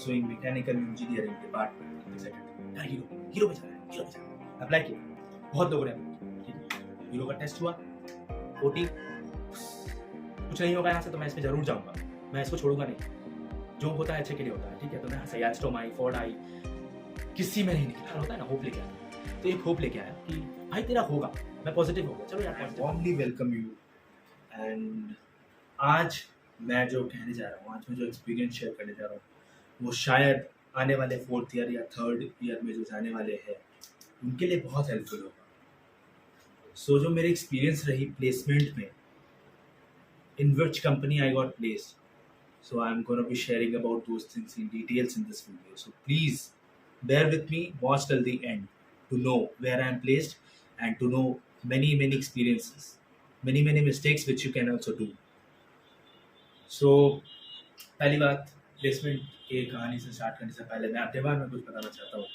Pursuing mechanical engineering department यार Hero पे जाना है, हीरो पे जाना है। अप्लाई किया, बहुत लोगों ने अप्लाई किया, ठीक है। हीरो का टेस्ट हुआ, ओटी, कुछ नहीं होगा यहाँ से तो मैं इसमें जरूर जाऊंगा, मैं इसको छोड़ूंगा नहीं, जो होता है अच्छे के लिए होता है, ठीक है। तो मैं सयास्टोम आई, फोर्ड आई, किसी में नहीं निकला, होता है ना, होप लेके आया। तो एक होप लेके आया कि भाई तेरा होगा, मैं पॉजिटिव हो गया, चलो यार positive. Warmly welcome you. And आज मैं जो कहने जा रहा हूँ, आज मैं जो एक्सपीरियंस शेयर करने जा रहा हूँ, वो शायद आने वाले 4th ईयर या 3rd ईयर में जो जाने वाले हैं उनके लिए बहुत हेल्पफुल होगा। सो जो मेरी एक्सपीरियंस रही प्लेसमेंट में, in which company I got placed. So I'm going to be sharing about those things in details in this video. So please bear with me, watch till the end to know where I'm placed and to know many experiences, many mistakes which you can also do. So पहली बात, placement की कहानी से start करने से पहले मैं अपने बारे में कुछ बताना चाहता हूँ।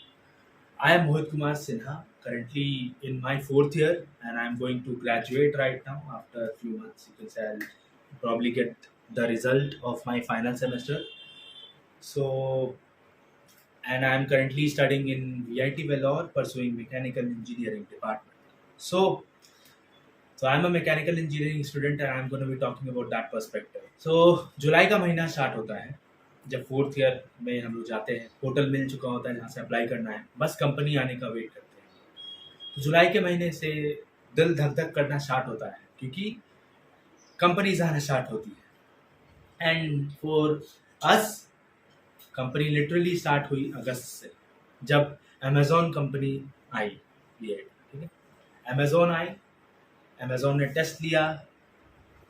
I am Mohit Kumar Sinha, currently in my 4th year, and I'm going to graduate right now. After a few months, you can say I'll probably get the result of my final semester. So, and I'm currently studying in VIT Vellore, pursuing mechanical engineering department. So I'm a mechanical engineering student, and I'm going to be talking about that perspective. So, जुलाई का महीना start होता है जब 4th year में हम लोग जाते हैं। पोर्टल मिल चुका होता है जहाँ से अप्लाई करना है, बस कंपनी आने का वेट करते हैं। तो जुलाई के महीने से दिल धक धक करना स्टार्ट होता है क्योंकि कंपनीज आना स्टार्ट होती है। And for us, company literally start हुई अगस्त से, जब अमेजोन कंपनी आई, ठीक है। अमेजोन आई, अमेजोन ने टेस्ट लिया,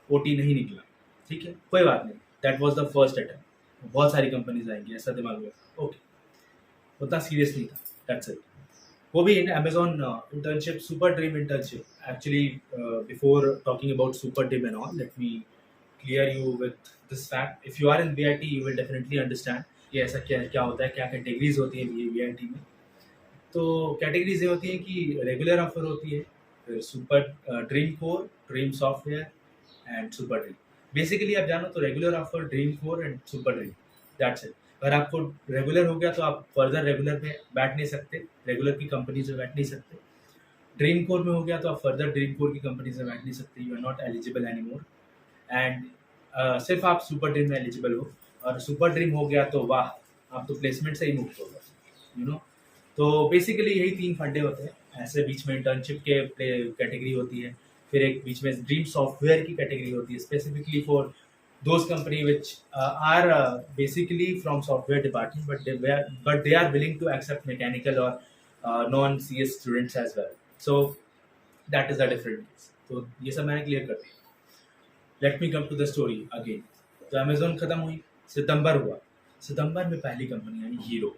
ओटी नहीं निकला, ठीक है, कोई बात नहीं, that was the first attempt. बहुत सारी कंपनीज आएंगी ऐसा दिमाग में, ओके, उतना सीरियस नहीं था, दैट्स इट। वो भी in Amazon internship, super dream internship. Actually before talking about super dream and all, let me clear you with this fact. If you are in VIT you will definitely understand कि ऐसा क्या क्या होता है, क्या categories होती है VIT में। तो कैटेगरीज ये होती है कि रेगुलर ऑफर होती है, फिर super dream core, dream software and super dream. Basically आप जानो तो regular offer, dream core and super dream, that's it. अगर आपको रेगुलर हो गया तो आप फर्दर रेगुलर पे बैठ नहीं सकते, रेगुलर की कंपनी से बैठ नहीं सकते। ड्रीम कोर में हो गया तो आप फर्दर ड्रीम कोर की कंपनी से बैठ नहीं सकते, you are not eligible any more. And सिर्फ आप सुपर ड्रीम में एलिजिबल हो, और सुपर ड्रीम हो गया तो वाह, आप तो प्लेसमेंट से ही मुक्त हो गए, यू नो। तो बेसिकली यही 3 फंडे होते हैं। ऐसे बीच में इंटर्नशिप के कैटेगरी होती है, फिर एक बीच में ड्रीम सॉफ्टवेयर की कैटेगरी होती है, specifically for those company which are basically from software department, but they are willing to accept mechanical or non CS students as well. So that is a different case. तो ये सब मैंने clear कर दिया। Let me come to the story again. तो Amazon खत्म हुई, सितंबर हुआ, सितंबर में पहली कंपनी आई हीरो।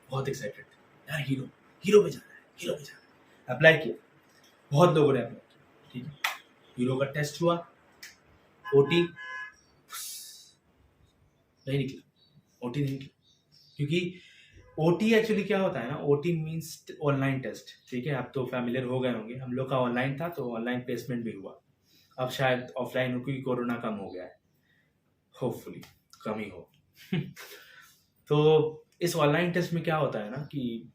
बहुत एक्साइटेड यार, हीरो पे जाना है, हीरो पे जाना है। अप्लाई किया, बहुत लोगों ने अप्लाई किया, ठीक है। हीरो का टेस्ट हुआ, ओटी नहीं निकला, ओटी नहीं निकला, क्योंकि ओटी एक्चुअली क्या होता है ना, ओटी मीन्स ऑनलाइन टेस्ट, ठीक है। आप तो फैमिलियर हो गए होंगे, हम लोग का ऑनलाइन था तो ऑनलाइन प्लेसमेंट भी हुआ। अब शायद ऑफलाइन हो क्योंकि कोरोना कम हो गया है, होपफुली कम ही हो। तो इस ऑनलाइन टेस्ट में क्या होता है ना कि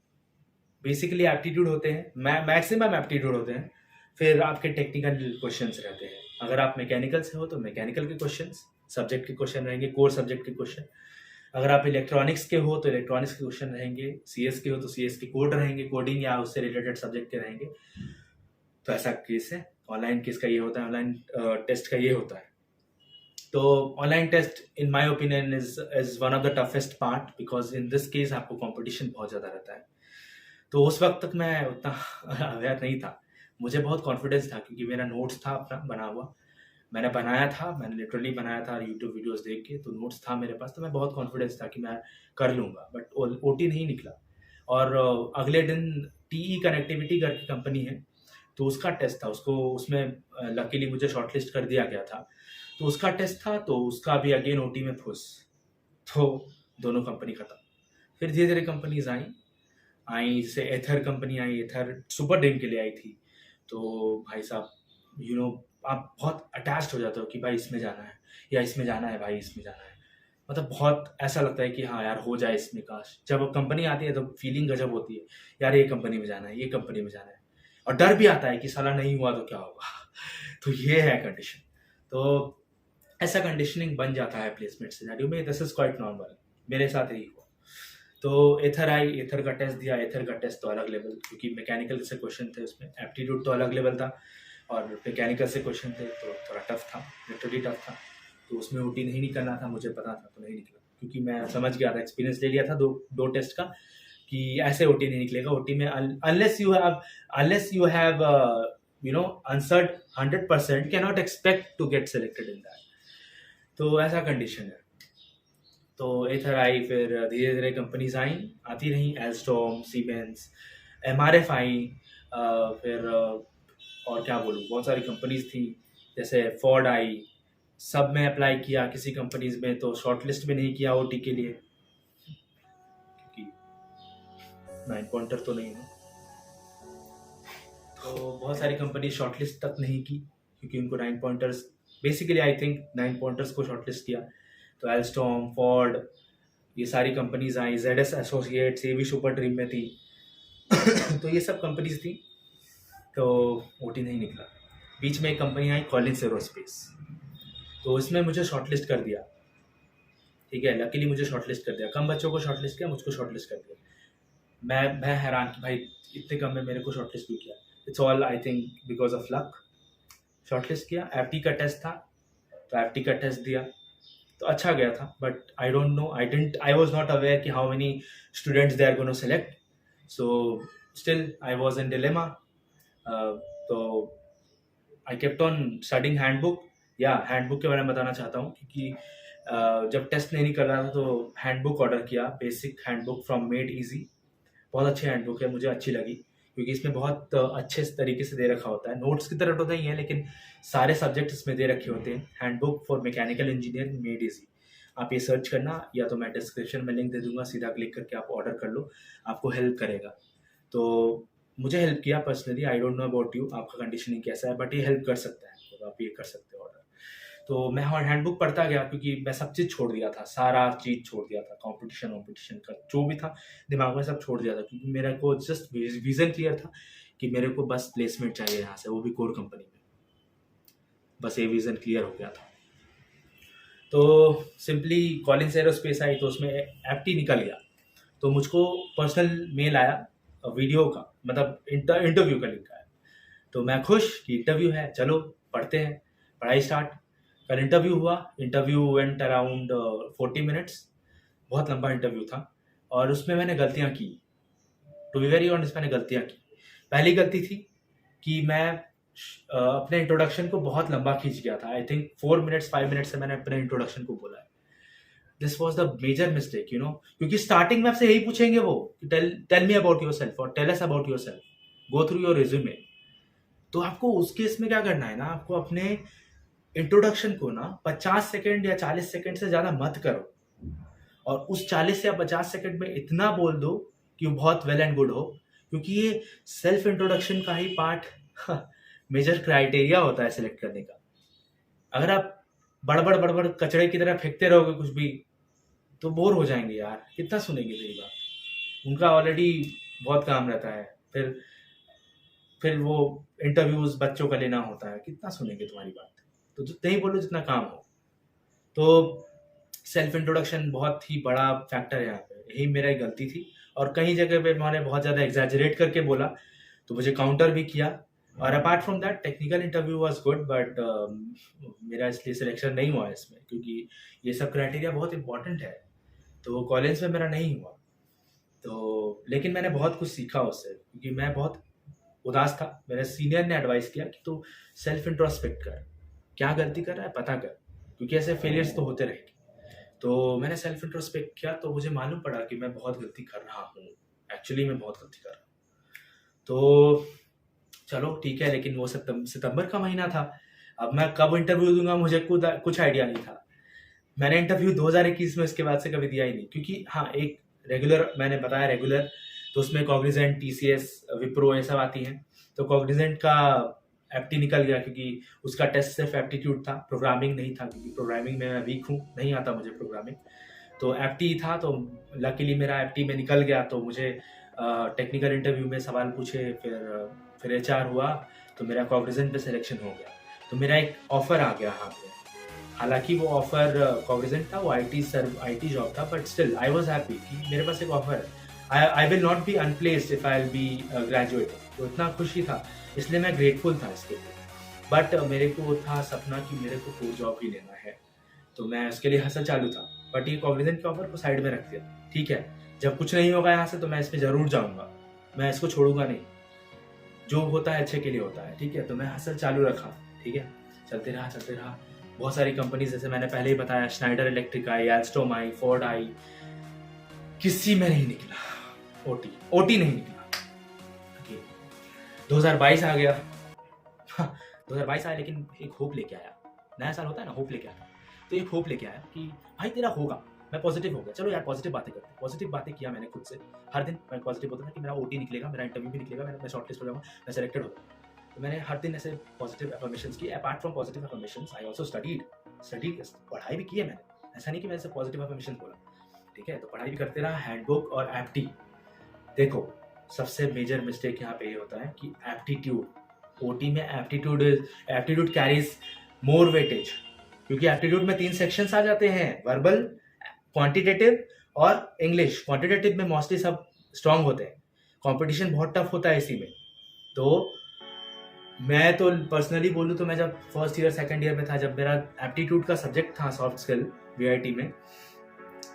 बेसिकली एप्टीट्यूड होते हैं, मैक्सिमम एप्टीट्यूड होते हैं, फिर आपके टेक्निकल क्वेश्चंस रहते हैं। अगर आप मैकेनिकल से हो तो मैकेनिकल के क्वेश्चंस, सब्जेक्ट के क्वेश्चन रहेंगे, कोर सब्जेक्ट के क्वेश्चन। अगर आप इलेक्ट्रॉनिक्स के हो तो इलेक्ट्रॉनिक्स के क्वेश्चन रहेंगे, सीएस के हो तो सीएस के कोड रहेंगे, कोडिंग या उससे रिलेटेड सब्जेक्ट के रहेंगे। तो ऐसा केस है, ऑनलाइन केस का ये होता है, ऑनलाइन टेस्ट का ये होता है। तो online test in my opinion is one of the toughest part, because in this case आपको कंपटीशन बहुत ज़्यादा रहता है। तो उस वक्त तक मैं उतना अवेयर नहीं था, मुझे बहुत कॉन्फिडेंस था क्योंकि मेरा नोट्स था अपना बना हुआ, मैंने बनाया था, मैंने लिटरली बनाया था यूट्यूब वीडियोस देख के, तो नोट्स था मेरे पास, तो मैं बहुत कॉन्फिडेंस था कि मैं कर लूँगा। बट ओटी नहीं निकला, और अगले दिन टीई कनेक्टिविटी करके कंपनी है, तो उसका टेस्ट था, उसको उसमें लकीली मुझे शॉर्टलिस्ट कर दिया गया था, तो उसका टेस्ट था, तो उसका भी अगेन ओटी में फुस, तो दोनों कंपनी खत्म। फिर धीरे धीरे कंपनीज आई, जैसे एथर कंपनी आई, एथर सुपर ड्रीम के लिए आई थी। तो भाई साहब, आप बहुत अटैच्ड हो जाते हो कि भाई इसमें जाना है या इसमें जाना है, भाई इसमें जाना है। मतलब बहुत ऐसा लगता है कि हाँ यार हो जाए इसमें काश। जब कंपनी आती है तो फीलिंग गजब होती है, यार ये कंपनी में जाना है, ये कंपनी में जाना है। और डर भी आता है कि साला नहीं हुआ तो क्या होगा। तो ये है कंडीशन। तो ऐसा कंडीशनिंग बन जाता है प्लेसमेंट सिनेरियो में। दिस इज क्वाइट नॉर्मल, मेरे साथ यही हुआ। तो एथर आई, एथर का टेस्ट दिया। एथर का टेस्ट तो अलग लेवल, क्योंकि मैकेनिकल से क्वेश्चन थे उसमें, एप्टीट्यूड तो अलग लेवल था और मैकेनिकल से क्वेश्चन थे तो थोड़ा टफ था, लिटरली टफ था। तो उसमें ओटी नहीं निकलना था, मुझे पता था, तो नहीं निकला, क्योंकि मैं समझ गया था, एक्सपीरियंस ले लिया था दो टेस्ट का कि ऐसे ओटी नहीं निकलेगा। ओटी में unless you have you know answered 100%, can not expect to get selected in that. तो ऐसा कंडीशन है। तो एथर आई, फिर धीरे धीरे कंपनीज आई, आती रहीं, एल्स्टॉम, सीमेंस, एमआरएफ आई, फिर और क्या बोलूँ, बहुत सारी कंपनीज थी, जैसे फोर्ड आई। सब में अप्लाई किया, किसी कंपनीज में तो शॉर्टलिस्ट भी नहीं किया ओटी के लिए, क्योंकि 9 पॉइंटर तो नहीं है। तो बहुत सारी कंपनी शॉर्टलिस्ट तक नहीं की, क्योंकि उनको 9 pointers, basically I think 9 pointers को शॉर्टलिस्ट किया। तो एल्स्टॉम, फोर्ड, ये सारी कंपनीज आई। जेडएस एसोसिएट्स, ये भी सुपर ड्रीम में थी। तो ये सब कंपनीज थी, तो ओटी नहीं निकला। बीच में एक कंपनी आई, कॉलिंस एरोस्पेस, तो इसमें मुझे शॉर्टलिस्ट कर दिया। ठीक है, लकीली मुझे शॉर्टलिस्ट कर दिया। कम बच्चों को शॉर्टलिस्ट किया, मुझको शॉर्टलिस्ट कर दिया। मैं हैरान कि भाई इतने कम में मेरे को शॉर्टलिस्ट क्यों किया। It's all I think because of luck. Shortlist किया। एफटी का टेस्ट था, तो एफटी का टेस्ट दिया, तो अच्छा गया था। But I don't know, I was not aware कि how many students they are gonna select. So still I was in dilemma. तो I kept on studying handbook. या हैंडबुक के बारे में बताना चाहता हूँ, क्योंकि जब टेस्ट नहीं कर रहा था तो हैंडबुक ऑर्डर किया, basic handbook from made easy. बहुत अच्छी हैंडबुक है, मुझे अच्छी लगी, क्योंकि इसमें बहुत अच्छे तरीके से दे रखा होता है। नोट्स की तरह तो नहीं है, लेकिन सारे सब्जेक्ट इसमें दे रखे होते हैं। Handbook for mechanical engineering made easy. आप ये सर्च करना, या तो मैं डिस्क्रिप्शन में लिंक दे दूंगा, सीधा क्लिक करके आप ऑर्डर कर लो, आपको हेल्प करेगा। तो मुझे हेल्प किया personally. I don't know about you, आपका कंडीशनिंग कैसा है, बट ये हेल्प कर सकता है, तो आप ये कर सकते हो ऑर्डर। तो मैं हैंडबुक पढ़ता गया, क्योंकि मैं सब चीज़ छोड़ दिया था, सारा चीज़ छोड़ दिया था, कंपटीशन का जो भी था दिमाग में सब छोड़ दिया था, क्योंकि मेरे को जस्ट विजन क्लियर था कि मेरे को बस प्लेसमेंट चाहिए यहाँ से, वो भी कोर कंपनी में। बस ये विजन क्लियर हो गया था। तो सिंपली कॉलिंस एरोस्पेस आई, तो उसमें एफटी निकल गया। तो मुझको पर्सनल मेल आया वीडियो का, मतलब इंटरव्यू का लिंक आया। तो मैं खुश कि इंटरव्यू है, चलो पढ़ते हैं, पढ़ाई स्टार्ट। कल इंटरव्यू हुआ। Interview went around 40 minutes. बहुत लंबा इंटरव्यू था, और उसमें मैंने गलतियां की। टू बी वेरी ऑनेस्ट, मैंने गलतियां की। पहली गलती थी कि मैं अपने इंट्रोडक्शन को बहुत लंबा खींच गया था। आई थिंक 4 मिनट्स 5 मिनट्स से मैंने अपने इंट्रोडक्शन को बोला है। This was the major mistake, you know, क्योंकि स्टार्टिंग में आपसे यही पूछेंगे वो, tell me about yourself और tell us about yourself, go through your resume. तो आपको उस केस में क्या करना है ना, आपको अपने इंट्रोडक्शन को ना 50 सेकंड या 40 सेकंड से ज़्यादा मत करो, और उस 40 या 50 सेकंड में इतना बोल दो कि वो बहुत वेल एंड गुड हो, क्योंकि ये सेल्फ इंट्रोडक्शन का ही पार्ट मेजर क्राइटेरिया होता है सिलेक्ट करने का। अगर आप बड़बड़ कचड़े की तरह फेंकते रहोगे कुछ भी, तो बोर हो जाएंगे यार, कितना सुनेंगे मेरी बात। उनका ऑलरेडी बहुत काम रहता है, फिर वो इंटरव्यूज बच्चों का लेना होता है, कितना सुनेंगे तुम्हारी बात। तो जितना ही बोलो जितना काम हो। तो सेल्फ इंट्रोडक्शन बहुत ही बड़ा फैक्टर है यहाँ पे, यही मेरा एक गलती थी। और कई जगह पे मैंने बहुत ज़्यादा एग्जैजरेट करके बोला, तो मुझे काउंटर भी किया। और apart from that technical interview was good, but मेरा इसलिए सिलेक्शन नहीं हुआ इसमें, क्योंकि ये सब क्राइटेरिया बहुत इंपॉर्टेंट है। तो कॉलेज में मेरा नहीं हुआ। तो लेकिन मैंने बहुत कुछ सीखा उससे, क्योंकि मैं बहुत उदास था। मेरे सीनियर ने एडवाइस किया कि तू सेल्फ इंट्रोस्पेक्ट कर, क्या गलती कर रहा है पता कर, क्योंकि ऐसे फेलियर्स तो होते रहेंगे। तो मैंने सेल्फ इंट्रोस्पेक्ट किया, तो मुझे मालूम पड़ा कि मैं बहुत गलती कर रहा हूँ, एक्चुअली मैं बहुत गलती कर रहा हूँ। तो चलो ठीक है, लेकिन वो सितंबर का महीना था। अब मैं कब इंटरव्यू दूंगा मुझे कुछ आइडिया नहीं था। मैंने इंटरव्यू 2021 में इसके बाद से कभी दिया ही नहीं, क्योंकि हाँ एक रेगुलर, मैंने बताया रेगुलर, तो उसमें कॉग्निजेंट, टीसीएस, विप्रो ये सब आती हैं। तो कॉग्निजेंट का एप्टी निकल गया क्योंकि उसका टेस्ट सिर्फ एप्टीट्यूड था, प्रोग्रामिंग नहीं था, क्योंकि प्रोग्रामिंग में मैं वीक हूँ, नहीं आता मुझे प्रोग्रामिंग। तो एप्टी था, तो लकीली मेरा एप्टी में निकल गया। तो मुझे टेक्निकल इंटरव्यू में सवाल पूछे, फिर एचआर हुआ, तो मेरा कॉग्निजेंट पे सिलेक्शन हो गया। तो मेरा एक ऑफर आ गया यहाँ पे। हालांकि वो ऑफर कॉग्निजेंट था, वो आईटी जॉब था, but still I was happy कि मेरे पास एक ऑफर है। I will not be unplaced if I will be graduate. तो इतना खुशी था, इसलिए मैं ग्रेटफुल था इसके लिए। बट मेरे को था सपना कि मेरे को कोर जॉब ही लेना है, तो मैं उसके लिए हसल चालू था। बट ये कॉग्निजेंट के ऑफर को साइड में रख दिया। ठीक है, जब कुछ नहीं होगा यहाँ से तो मैं इस पर जरूर जाऊँगा, मैं इसको छोड़ूंगा नहीं। जो होता है अच्छे के लिए होता है, ठीक है। तो मैं हसल चालू रखा, ठीक है, चलते रहा। बहुत सारी कंपनीज, जैसे मैंने पहले ही बताया, स्नाइडर इलेक्ट्रिक आई, एल्स्टोम आई, फोर्ड आई, किसी में नहीं निकला। ओटी नहीं निकला। 2022 आ गया। 2022 आया, लेकिन एक होप लेके आया। नया साल होता है ना, होप लेके आया। तो एक होप लेके आया कि भाई तेरा होगा। मैं पॉजिटिव हो गया, चलो यार पॉजिटिव बातें करते हैं। पॉजिटिव बातें किया मैंने खुद से। हर दिन मैं पॉजिटिव होता था कि मेरा ओटी निकलेगा, मेरा इंटरव्यू भी निकलेगा, मैं शॉर्टलिस्ट हो जाऊंगा, मैं सेलेक्टेड हो जाऊंगा। तो मैंने हर दिन ऐसे पॉजिटिव अफर्मेशंस किए। Apart from positive affirmations I also studied, पढ़ाई भी की है मैंने। ऐसा नहीं कि मैंने सिर्फ पॉजिटिव अफर्मेशंस बोला, ठीक है। तो पढ़ाई भी करते रहा, हैंडबुक और एप्टी। देखो, सबसे मेजर मिस्टेक यहाँ पे ये होता है कि एप्टीट्यूड, ओटी में एप्टीट्यूड कैरीज मोर वेटेज, क्योंकि एप्टीट्यूड में 3 सेक्शंस आ जाते हैं, वर्बल, क्वांटिटेटिव और इंग्लिश। क्वांटिटेटिव में मोस्टली सब स्ट्रांग होते हैं, कंपटीशन बहुत टफ होता है इसी में। तो मैं तो पर्सनली बोलूँ तो मैं जब फर्स्ट ईयर सेकंड ईयर में था, जब मेरा एप्टीट्यूड का सब्जेक्ट था सॉफ्ट स्किल वीआईटी में,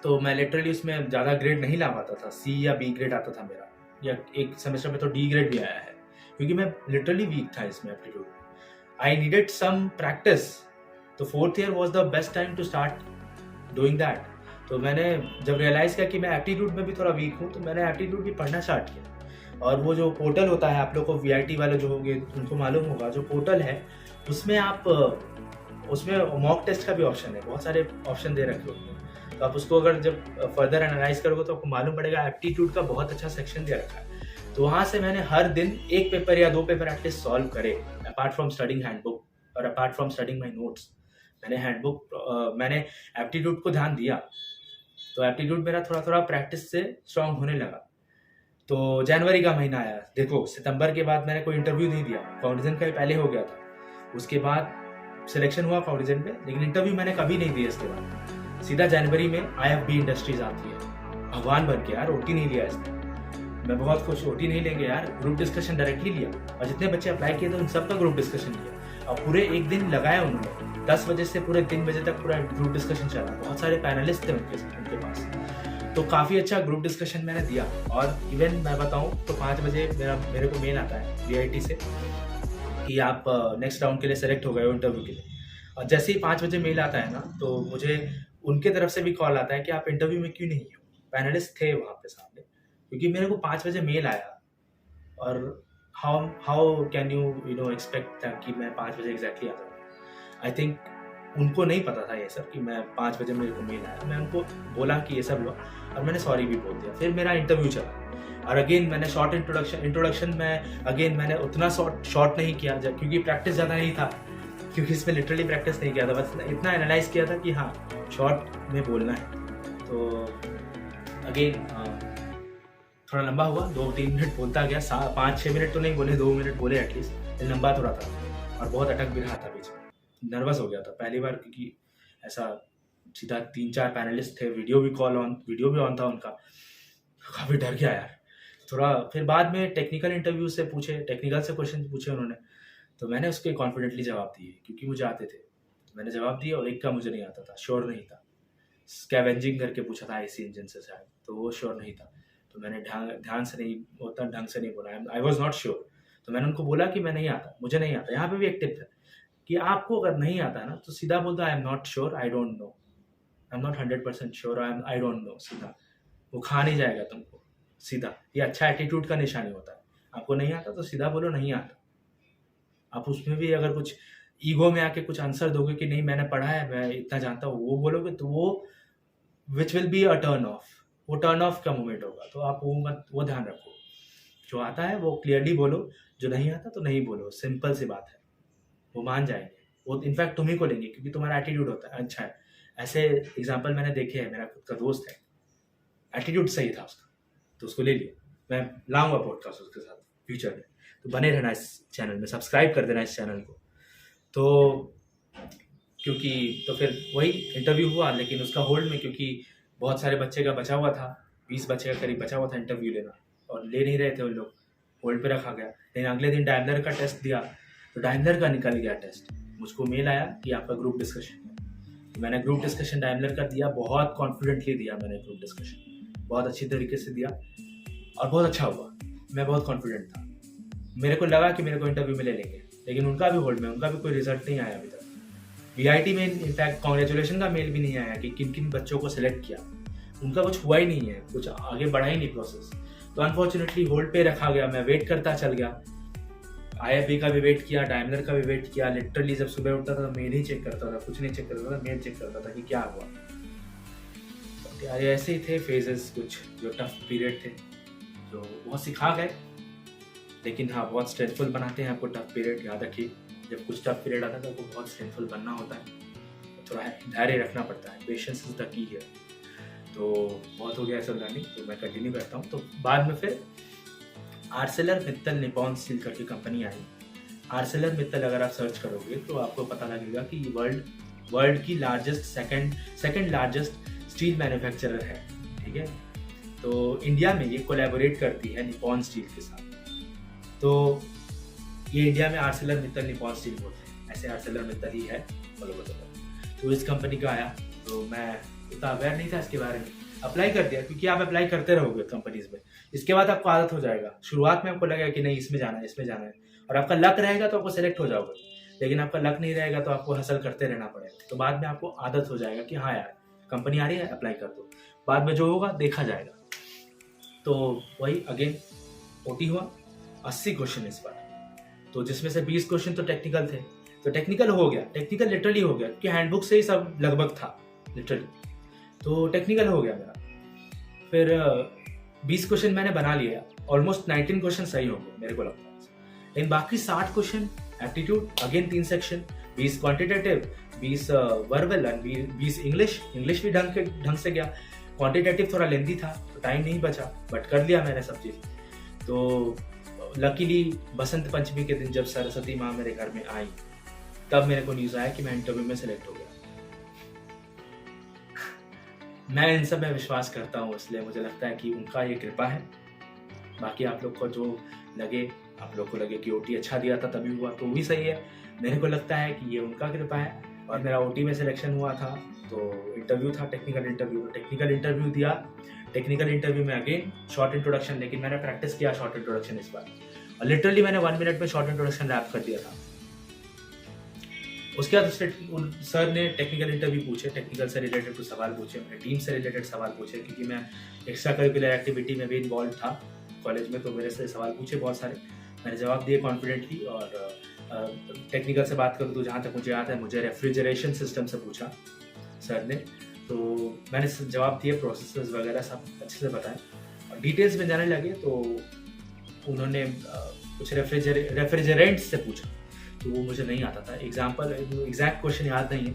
तो मैं लिटरली उसमें ज़्यादा ग्रेड नहीं ला पाता था। सी या बी ग्रेड आता था मेरा, या एक सेमेस्टर में तो डी ग्रेड भी आया है, क्योंकि मैं लिटरली वीक था इसमें aptitude. I needed some practice. तो fourth year was the best time to start doing that. तो मैंने जब रियलाइज़ किया कि मैं एप्टीट्यूड में भी थोड़ा वीक हूँ, तो मैंने एप्टीट्यूड भी पढ़ना स्टार्ट किया। और वो जो पोर्टल होता है, आप लोग को वीआईटी वाले जो होंगे उनको मालूम होगा, जो पोर्टल है उसमें मॉक टेस्ट का भी ऑप्शन है, बहुत सारे ऑप्शन दे रखे होते हैं। तो आप उसको अगर जब फर्दर एनालाइज करोगे तो आपको मालूम पड़ेगा एप्टीट्यूड का बहुत अच्छा सेक्शन दे रखा है। तो वहाँ से मैंने हर दिन एक पेपर या 2 पेपर एटलीस्ट सॉल्व करे, अपार्ट फ्रॉम स्टडिंग हैंडबुक और apart from studying my notes. मैंने एप्टीट्यूड को ध्यान दिया, तो एप्टीट्यूड मेरा थोड़ा थोड़ा प्रैक्टिस से स्ट्रांग होने लगा। तो जनवरी का महीना आया, देखो सितंबर के बाद मैंने कोई इंटरव्यू नहीं दिया, कॉग्निजेंट का पहले हो गया था। उसके बाद सिलेक्शन हुआ कॉग्निजेंट में, लेकिन इंटरव्यू मैंने कभी नहीं दिया। इसके बाद सीधा जनवरी में IFB इंडस्ट्रीज आती है। भगवान बन के यार, ओटी नहीं लिया इसमें। मैं बहुत खुश, ओटी नहीं लेंगे यार, ग्रुप डिस्कशन डायरेक्टली लिया। और जितने बच्चे अप्लाई किए थे उन सबका ग्रुप डिस्कशन लिया, और पूरे एक दिन लगाया उन्होंने। 10 बजे से पूरे 3 बजे तक पूरा ग्रुप डिस्कशन चला। बहुत सारे पैनलिस्ट थे उनके पास। तो काफ़ी अच्छा ग्रुप डिस्कशन मैंने दिया। और इवन मैं बताऊं तो 5 बजे मेरे को मेल आता है वीआईटी से कि आप नेक्स्ट राउंड के लिए सेलेक्ट हो गए हो इंटरव्यू के लिए। और जैसे ही 5 बजे मेल आता है ना, तो मुझे उनके तरफ से भी कॉल आता है कि आप इंटरव्यू में क्यों नहीं हो। पैनलिस्ट थे वहाँ पे सामने, क्योंकि मेरे को 5 बजे मेल आया। और हाउ कैन यू एक्सपेक्ट कि मैं 5 बजे एग्जैक्टली आता हूँ। आई थिंक उनको नहीं पता था ये सब कि मैं 5 बजे मेरे को मेल आया। मैं उनको बोला कि ये सब हुआ, और मैंने सॉरी भी बोल दिया। फिर मेरा इंटरव्यू चला, और अगेन मैंने शॉर्ट इंट्रोडक्शन में अगेन मैंने उतना शॉर्ट नहीं किया, क्योंकि प्रैक्टिस ज़्यादा नहीं था, क्योंकि इसमें लिटरली प्रैक्टिस नहीं किया था। बस इतना एनालाइज किया था कि हाँ शॉर्ट में बोलना है। तो अगेन थोड़ा लंबा हुआ, 2-3 मिनट बोलता गया। 5-6 मिनट तो नहीं बोले, 2 मिनट बोले एटलीस्ट। लंबा थोड़ा था, और बहुत अटक भी रहा था बीच में। नर्वस हो गया था पहली बार, क्योंकि ऐसा सीधा 3-4 पैनलिस्ट थे, वीडियो भी ऑन था उनका। काफ़ी डर गया यार थोड़ा। फिर बाद में टेक्निकल से क्वेश्चन पूछे उन्होंने, तो मैंने उसके कॉन्फिडेंटली जवाब दिए, क्योंकि मुझे आते थे। मैंने जवाब दिया, और एक का मुझे नहीं आता था, श्योर नहीं था। स्कैवेंजिंग करके पूछा था IC इंजन से शायद, तो वो श्योर नहीं था। तो मैंने ढंग से नहीं बोला, आई वॉज नॉट श्योर। तो मैंने उनको बोला कि मैं नहीं आता, मुझे नहीं आता। यहाँ पे भी एक टिप है कि आपको अगर नहीं आता है ना, तो सीधा बोल दो I am not sure, I don't know, I am not 100% sure, I don't no. सीधा वो खा नहीं जाएगा तुमको, सीधा। ये अच्छा एटीट्यूड का निशानी होता है। आपको नहीं आता तो सीधा बोलो नहीं आता। आप उसमें भी अगर कुछ ईगो में आके कुछ आंसर दोगे कि नहीं मैंने पढ़ा है, मैं इतना जानता हूँ, वो बोलोगे, तो वो which will be a turn off, वो टर्न ऑफ का मोमेंट होगा। तो आप वो ध्यान रखो। जो आता है वो क्लियरली बोलो, जो नहीं आता तो नहीं बोलो, सिंपल सी बात है। वो मान जाएंगे, वो इनफैक्ट तुम ही को लेंगे क्योंकि तुम्हारा एटीट्यूड होता है अच्छा है। ऐसे एग्जाम्पल मैंने देखे हैं, मेरा खुद का दोस्त है, एटीट्यूड सही था उसका तो उसको ले लिया। मैं लाऊंगा पॉडकास्ट उसके साथ फ्यूचर में, तो बने रहना इस चैनल में, सब्सक्राइब कर देना इस चैनल को। तो क्योंकि तो फिर वही इंटरव्यू हुआ, लेकिन उसका होल्ड में, क्योंकि बहुत सारे बच्चे का बचा हुआ था, 20 बच्चे का करीब बचा हुआ था इंटरव्यू लेना, और ले नहीं रहे थे उन लोग, होल्ड पे रखा गया। लेकिन अगले दिन डायमलर का टेस्ट दिया तो डायमलर का निकल गया टेस्ट, मुझको मेल आया कि आपका ग्रुप डिस्कशन है। तो मैंने ग्रुप डिस्कशन डायमलर का दिया, बहुत कॉन्फिडेंटली दिया मैंने ग्रुप डिस्कशन, बहुत अच्छी तरीके से दिया और बहुत अच्छा हुआ। मैं बहुत कॉन्फिडेंट था, मेरे को लगा कि मेरे को इंटरव्यू में ले लेंगे, लेकिन उनका भी होल्ड में, उनका भी कोई रिजल्ट नहीं आया अभी तक। VIT में इनफैक्ट कॉन्ग्रेचुलेशन का मेल भी नहीं आया कि किन किन बच्चों को सिलेक्ट किया, उनका कुछ हुआ ही नहीं है, कुछ आगे बढ़ा ही नहीं प्रोसेस। तो अनफॉर्चुनेटली होल्ड पे रखा गया, मैं वेट करता चल गया, IFB का भी वेट किया, डायमलर का भी वेट किया। लिटरली जब सुबह उठता था मेल ही चेक करता था, कुछ नहीं चेक करता था, मेल चेक करता था कि क्या हुआ। तो यार ऐसे ही थे फेजेस कुछ जो टफ पीरियड थे, जो बहुत सिखा गए, लेकिन हाँ बहुत स्ट्रेंथफुल बनाते हैं आपको टफ पीरियड। याद रखिए जब कुछ टफ पीरियड आता है तो आपको बहुत स्ट्रेंथफुल बनना होता है, थोड़ा धैर्य रखना पड़ता है, पेशेंस इज द की है। तो बहुत हो गया ऐसा लर्निंग, तो मैं कंटिन्यू करता हूँ। तो बाद में फिर ArcelorMittal निपॉन स्टील करके कंपनी आई। ArcelorMittal अगर आप सर्च करोगे तो आपको पता लगेगा कि वर्ल्ड की largest second largest steel manufacturer है, ठीक है। तो इंडिया में ये कोलैबोरेट करती है निपॉन स्टील के साथ, तो ये इंडिया में ArcelorMittal निपॉन स्टील बोलते हैं, ऐसे ArcelorMittal ही है फॉलो करते। तो इस कंपनी का आया, तो मैं उतना अवेयर नहीं था इसके बारे में, अप्लाई कर दिया, क्योंकि आप अप्लाई करते रहोगे कंपनीज में, इसके बाद आपको आदत हो जाएगा। शुरुआत में आपको लगेगा कि नहीं इसमें जाना है, इसमें जाना है, और आपका लक रहेगा तो आपको सेलेक्ट हो जाओगे, लेकिन आपका लक नहीं रहेगा तो आपको हसल करते रहना पड़ेगा। तो बाद में आपको आदत हो जाएगा कि हाँ यार कंपनी आ रही है अप्लाई कर दो, बाद में जो होगा देखा जाएगा। तो वही अगेन OT हुआ, 80 क्वेश्चन इस बार, तो जिसमें से 20 क्वेश्चन तो टेक्निकल थे, तो टेक्निकल हो गया, टेक्निकल लिटरली हो गया क्योंकि हैंडबुक से ही सब लगभग था लिटरली, तो टेक्निकल हो गया मेरा। फिर 20 क्वेश्चन मैंने बना लिया, ऑलमोस्ट 19 क्वेश्चन सही हो गए मेरे को लगता है, लेकिन बाकी 60 question aptitude, again 3 section, 20 quantitative, 20 verbal, 20 English भी ढंग से गया। क्वांटिटेटिव थोड़ा लेंथी था तो टाइम नहीं बचा, बट कर लिया मैंने सब चीज़। तो लकीली बसंत पंचमी के दिन जब सरस्वती माँ मेरे घर में आई, तब मेरे को न्यूज़ आया कि मैं इंटरव्यू में सेलेक्ट हो गया। मैं इन सब में विश्वास करता हूँ, इसलिए मुझे लगता है कि उनका ये कृपा है। बाकी आप लोग को जो लगे, आप लोग को लगे कि OT अच्छा दिया था तभी हुआ, तो भी सही है। मेरे को लगता है कि ये उनका कृपा है। और मेरा OT में सिलेक्शन हुआ था, तो इंटरव्यू था टेक्निकल इंटरव्यू दिया। टेक्निकल इंटरव्यू में अगेन शॉर्ट इंट्रोडक्शन, लेकिन मैंने प्रैक्टिस किया शॉर्ट इंट्रोडक्शन इस बार, और लिटरली मैंने 1 मिनट में शॉर्ट इंट्रोडक्शन रैप कर दिया था। उसके बाद सर ने टेक्निकल इंटरव्यू पूछे, टेक्निकल से रिलेटेड कुछ सवाल पूछे, अपने टीम से रिलेटेड सवाल पूछे, क्योंकि मैं एक्स्ट्रा करिकुलर एक्टिविटी में भी इन्वॉल्व था कॉलेज में, तो मेरे से सवाल पूछे बहुत सारे, मैंने जवाब दिए कॉन्फिडेंटली। और टेक्निकल से बात करूँ तो जहाँ तक मुझे याद है, मुझे रेफ्रिजरेशन सिस्टम से पूछा सर ने, तो मैंने जवाब दिए, प्रोसेसेस वगैरह सब अच्छे से बताए, और डिटेल्स में जाने लगे तो उन्होंने कुछ रेफ्रिजरेंट से पूछा, तो वो मुझे नहीं आता था, एग्जैक्ट क्वेश्चन याद नहीं है,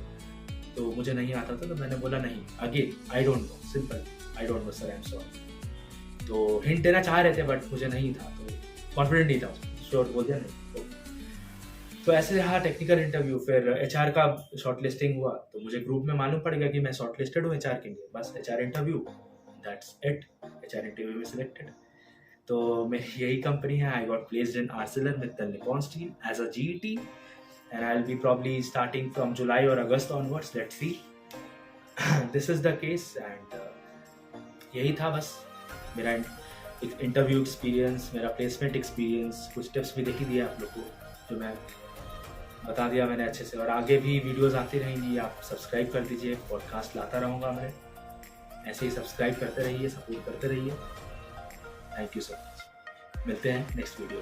तो मुझे नहीं आता था, तो मैंने बोला नहीं, again I don't no, simple I don't no sir, I am sorry. तो हिंट देना चाह रहे थे बट मुझे नहीं था, तो कॉन्फिडेंट नहीं था, श्योर बोल दिया नहीं। तो ऐसे रहा टेक्निकल इंटरव्यू। फिर HR का शॉर्ट लिस्टिंग हुआ, तो मुझे ग्रुप में मालूम पड़ गया कि मैं शॉर्ट लिस्टेड हूँ HR के लिए, बस HR interview, that's it, HR interview में सिलेक्टेड। तो मेरी यही कंपनी है, I got placed in ArcelorMittal Nippon Steel as a GET, and I'll be probably starting from July or August onwards, let's see. This is the case, and यही था बस मेरा interview experience, मेरा placement experience. कुछ tips भी देखी दिए आप लोग को, जो मैं बता दिया मैंने अच्छे से, और आगे भी वीडियोस आती रहेंगी, आप सब्सक्राइब कर दीजिए, पॉडकास्ट लाता रहूँगा मैं, ऐसे ही सब्सक्राइब करते रहिए, सपोर्ट करते रहिए। थैंक यू सो मच, मिलते हैं नेक्स्ट वीडियो।